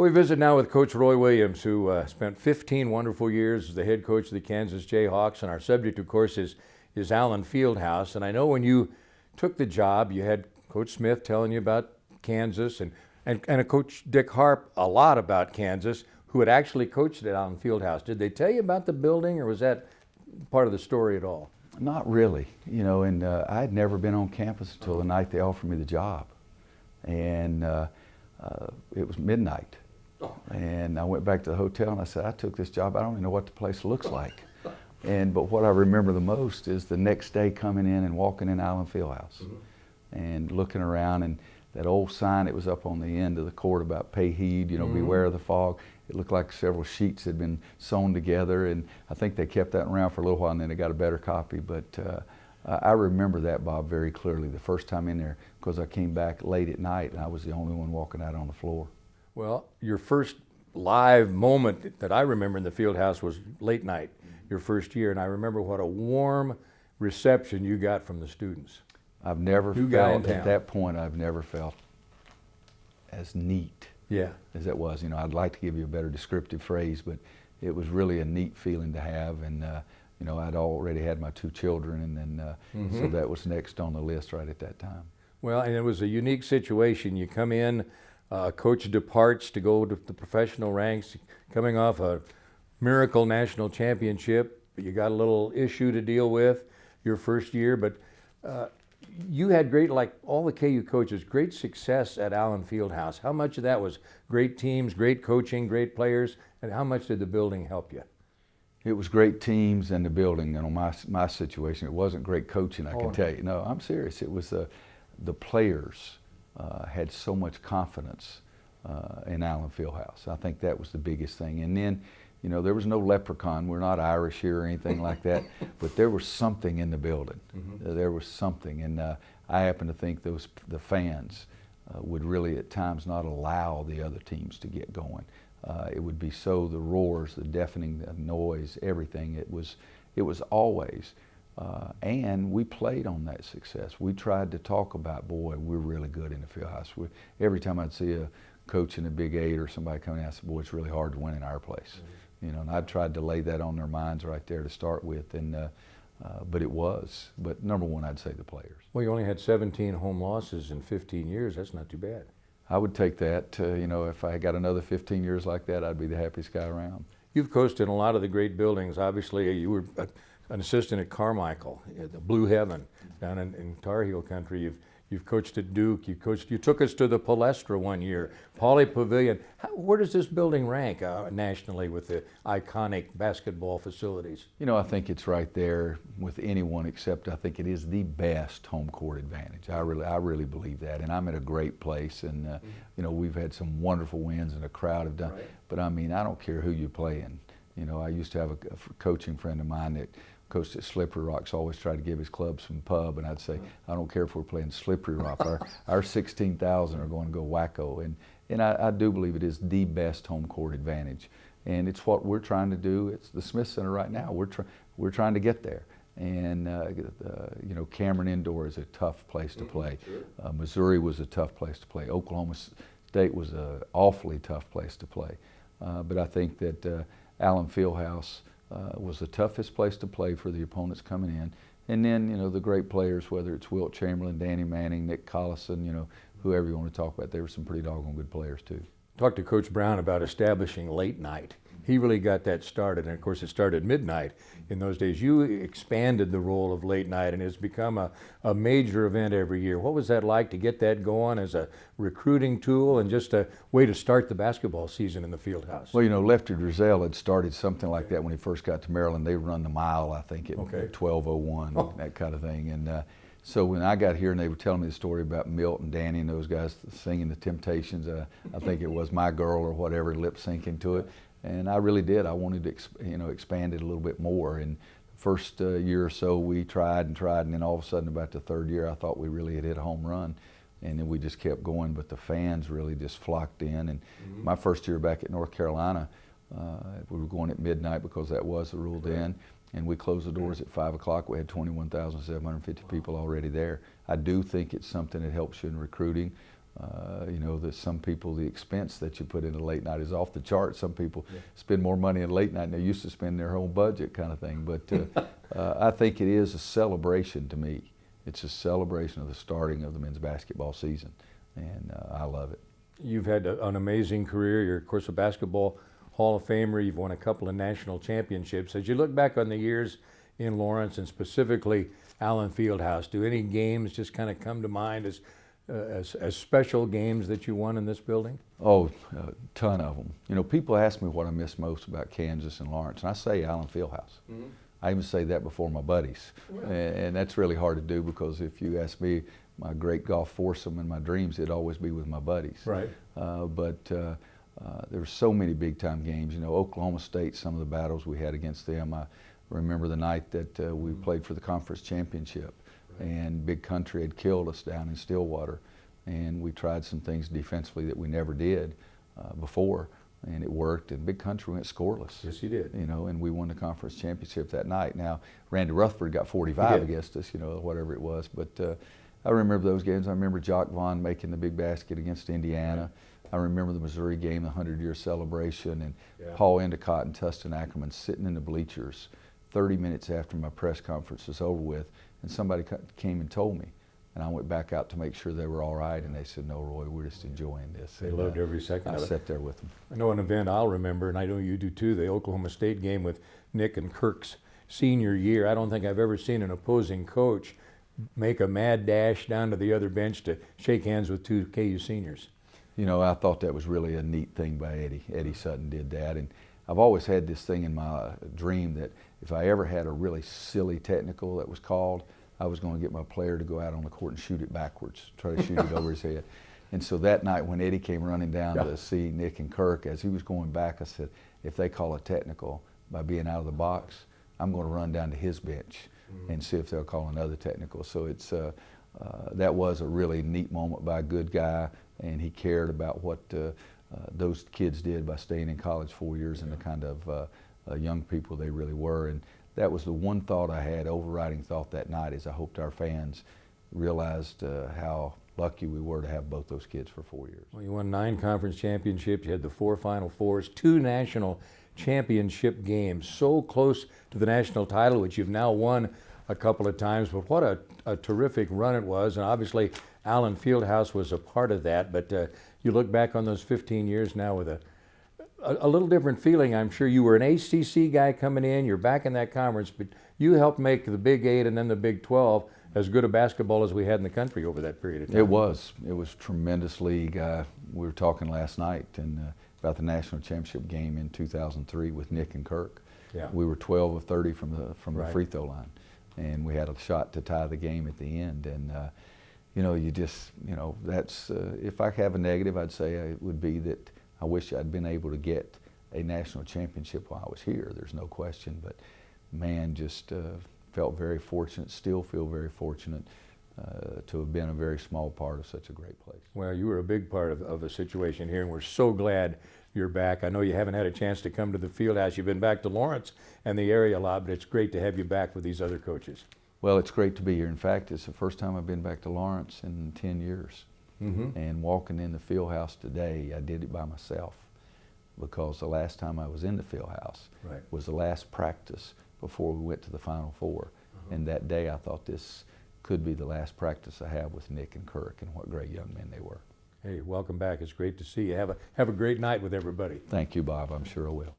Well, we visit now with Coach Roy Williams, who spent 15 wonderful years as the head coach of the Kansas Jayhawks, and our subject, of course, is Allen Fieldhouse. And I know when you took the job, you had Coach Smith telling you about Kansas, and Coach Dick Harp a lot about Kansas, who had actually coached at Allen Fieldhouse. Did they tell you about the building, or was that part of the story at all? Not really, and I had never been on campus until the night they offered me the job. And it was midnight. And I went back to the hotel and I said, I took this job, I don't even know what the place looks like. But what I remember the most is the next day coming in and walking in Allen Fieldhouse and looking around, and that old sign that was up on the end of the court about pay heed, beware of the fog. It looked like several sheets had been sewn together, and I think they kept that around for a little while and then they got a better copy. But I remember that, Bob, very clearly, the first time in there, because I came back late at night and I was the only one walking out on the floor. Well, your first live moment that I remember in the Fieldhouse was late night, your first year, and I remember what a warm reception you got from the students. I've never felt, at that point, I've never felt as neat as it was. I'd like to give you a better descriptive phrase, but it was really a neat feeling to have. And I'd already had my 2 children, and then so that was next on the list right at that time. Well, and it was a unique situation. You come in, coach departs to go to the professional ranks, coming off a miracle national championship. You got a little issue to deal with your first year, but you had great, like all the KU coaches, great success at Allen Fieldhouse. How much of that was great teams, great coaching, great players, and how much did the building help you? It was great teams and the building. My situation, it wasn't great coaching, I can tell you. No, I'm serious. It was the players had so much confidence in Allen Fieldhouse. I think that was the biggest thing. And then, there was no leprechaun. We're not Irish here or anything like that, but there was something in the building. There was something, and I happen to think the fans would really at times not allow the other teams to get going. It would be so, the roars, the deafening noise, everything. It was always. And we played on that success. We tried to talk about, boy, we're really good in the Fieldhouse. Every time I'd see a coach in the Big 8 or somebody coming out, I said, boy, it's really hard to win in our place. And I tried to lay that on their minds right there to start with, and but it was. But number one, I'd say the players. Well, you only had 17 home losses in 15 years. That's not too bad. I would take that. If I got another 15 years like that, I'd be the happiest guy around. You've coached in a lot of the great buildings. Obviously, you were an assistant at Carmichael, the Blue Heaven, down in Tar Heel country. You've coached at Duke. You took us to the Palestra one year, Pauley Pavilion. Where does this building rank nationally with the iconic basketball facilities? I think it's right there with anyone, except I think it is the best home court advantage. I really believe that, and I'm at a great place, and we've had some wonderful wins, and the crowd have done. Right. But I don't care who you're playing. I used to have a coaching friend of mine that coached at Slippery Rocks, always tried to give his club some pub, and I'd say, I don't care if we're playing Slippery Rock, our 16,000 are going to go wacko. And I do believe it is the best home court advantage. And it's what we're trying to do. It's the Smith Center right now. We're trying to get there. And Cameron Indoor is a tough place to play. Missouri was a tough place to play. Oklahoma State was an awfully tough place to play. But I think that Allen Fieldhouse was the toughest place to play for the opponents coming in. And then, the great players, whether it's Wilt Chamberlain, Danny Manning, Nick Collison, whoever you want to talk about, there were some pretty doggone good players too. Talk to Coach Brown about establishing late night. He really got that started, and of course it started midnight in those days. You expanded the role of late night, and it's become a major event every year. What was that like to get that going as a recruiting tool and just a way to start the basketball season in the Fieldhouse? Well, Lefty Drizel had started something like that when he first got to Maryland. They run the mile, I think, at 12:01, that kind of thing. And so when I got here and they were telling me the story about Milt and Danny and those guys singing the Temptations, I think it was My Girl or whatever, lip syncing to it. And I really did. I wanted to, expand it a little bit more. And the first year or so, we tried, and then all of a sudden, about the third year, I thought we really had hit a home run. And then we just kept going, but the fans really just flocked in. And my first year back at North Carolina, we were going at midnight because that was the rule then. And we closed the doors at 5 o'clock. We had 21,750 people already there. I do think it's something that helps you in recruiting. You know, that some people, the expense that you put into late night is off the chart. Some people spend more money in late night than they used to spend their whole budget, kind of thing. But I think it is a celebration to me. It's a celebration of the starting of the men's basketball season, and I love it. You've had an amazing career. You're, of course, a basketball Hall of Famer. You've won a couple of national championships. As you look back on the years in Lawrence, and specifically Allen Fieldhouse, do any games just kind of come to mind as special games that you won in this building? Oh, a ton of them. You know, people ask me what I miss most about Kansas and Lawrence, and I say Allen Fieldhouse. Mm-hmm. I even say that before my buddies, and that's really hard to do, because if you ask me my great golf foursome and my dreams, it'd always be with my buddies. Right. But there were so many big-time games. You know, Oklahoma State, some of the battles we had against them. I remember the night that we played for the conference championship, and Big Country had killed us down in Stillwater, and we tried some things defensively that we never did before, and it worked, and Big Country went scoreless. Yes, he did. You know, and we won the conference championship that night. Now, Randy Rutherford got 45 against us, you know, whatever it was, but I remember those games. I remember Jock Vaughn making the big basket against Indiana. I remember the Missouri game, the 100-year celebration, and Paul Endicott and Tustin Ackerman sitting in the bleachers 30 minutes after my press conference was over with, and somebody came and told me, and I went back out to make sure they were all right, and they said, "No, Roy, we're just enjoying this." They loved every second of it. I sat there with them. I know an event I'll remember, and I know you do too, the Oklahoma State game with Nick and Kirk's senior year. I don't think I've ever seen an opposing coach make a mad dash down to the other bench to shake hands with two KU seniors. You know, I thought that was really a neat thing by Eddie. Eddie Sutton did that, and I've always had this thing in my dream that if I ever had a really silly technical that was called, I was going to get my player to go out on the court and shoot it backwards, try to shoot it over his head. And so that night when Eddie came running down to see Nick and Kirk, as he was going back, I said, if they call a technical by being out of the box, I'm going to run down to his bench and see if they'll call another technical. So it's that was a really neat moment by a good guy, and he cared about what those kids did by staying in college 4 years and the kind of young people they really were. And that was the one thought I had, overriding thought that night, is I hoped our fans realized how lucky we were to have both those kids for 4 years. Well, you won 9 conference championships, you had the 4 Final Fours, 2 national championship games, so close to the national title, which you've now won a couple of times. But what a terrific run it was, and obviously Allen Fieldhouse was a part of that. But you look back on those 15 years now with a little different feeling. I'm sure you were an ACC guy coming in, you're back in that conference, but you helped make the Big 8 and then the Big 12 as good a basketball as we had in the country over that period of time. It was tremendous league. We were talking last night about the national championship game in 2003 with Nick and Kirk. Yeah. We were 12 of 30 from the free throw line, and we had a shot to tie the game at the end. And you know, that's if I have a negative, I'd say it would be that I wish I'd been able to get a national championship while I was here. There's no question, but man, just felt very fortunate, still feel very fortunate to have been a very small part of such a great place. Well, you were a big part of the situation here, and we're so glad you're back. I know you haven't had a chance to come to the Fieldhouse. You've been back to Lawrence and the area a lot, but it's great to have you back with these other coaches. Well, it's great to be here. In fact, it's the first time I've been back to Lawrence in 10 years. Mm-hmm. And walking in the Fieldhouse today, I did it by myself, because the last time I was in the Fieldhouse was the last practice before we went to the Final Four. And that day I thought this could be the last practice I have with Nick and Kirk, and what great young men they were. Hey, welcome back. It's great to see you. Have a great night with everybody. Thank you, Bob. I'm sure I will.